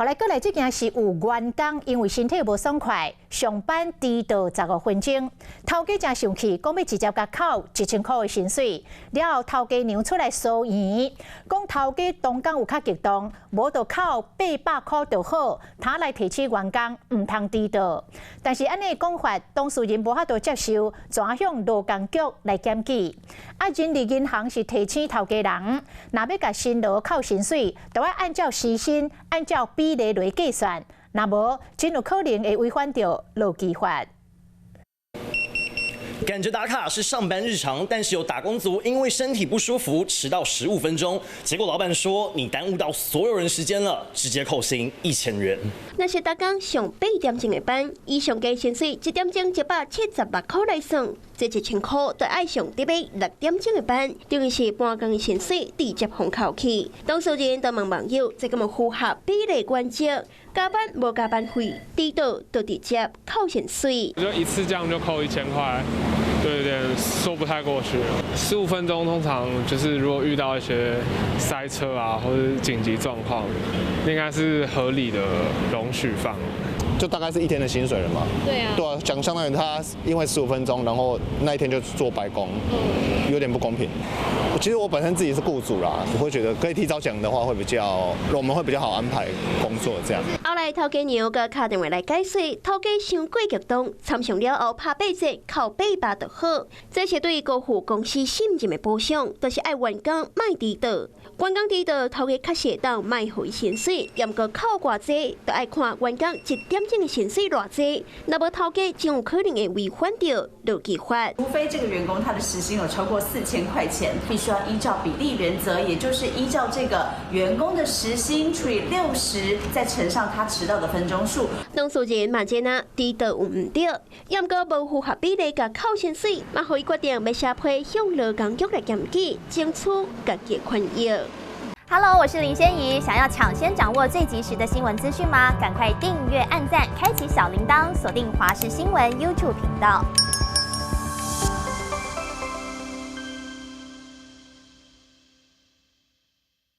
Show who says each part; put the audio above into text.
Speaker 1: 来过来，这件是有员工因为身体无爽快，上班迟到15分钟，头家真生气，讲要直接甲扣1000块的薪水。了后，头家娘出来疏圆，讲头家当工有较激动，无就扣800块就好，他来提醒员工唔通迟到。但是安尼讲法，当事人无法度接受，转向劳工局来检举。人力银行是提醒头家人，若要甲辛劳扣薪水，就要按照时薪、按照比例来计算，若无，真有可能会违反到劳基法。
Speaker 2: 赶着打卡是上班日常，但是有打工族因为身体不舒服迟到15分钟，结果老板说你耽误到所有人时间了，直接扣薪1000元。
Speaker 3: 那是打工上8点钟的班，以上计薪水1点钟176块来算，这1000块就爱上得买6点钟的班，等于是半工的薪水直接放扣去。当事人就问网友，这个么符合比例原则？加班无加班费，迟到就直接扣薪水。
Speaker 4: 就一次这样就扣1000块。就有点说不太过去了。15分钟通常就是如果遇到一些塞车啊或者紧急状况，应该是合理的容许范围。
Speaker 5: 就大概是1天的薪水了嘛。对啊。对啊，相当于他因为15分钟，然后那一天就做白工，有点不公平。其实我本身自己是雇主啦，我会觉得可以提早讲的话，我们会比较好安排工作这样。
Speaker 3: 后来头家娘个打电话来解释，头家伤过激动，参详了后拍8折扣800就好。这是对高户公司信任的保障，就是爱员工卖迟到。员工迟到，头家确实当卖回薪水，要个扣偌济，就爱看员工1点钟的薪水偌济，那么头家就有可能会违反到劳基法。
Speaker 6: 除非这个员工他的时薪有超过4000块钱，必须要依照比例原则，也就是依照这个员工的时薪除以60，再乘上他迟到的分钟数。
Speaker 3: 当事人马杰娜迟到有唔对，要个无符合比例嘅扣薪水，嘛可以决定要写批向劳工局来检举，争取家己权益。
Speaker 7: Hello， 我是林仙怡。想要抢先掌握最及时的新闻资讯吗？赶快订阅、按赞、开启小铃铛，锁定华视新闻 YouTube 频道。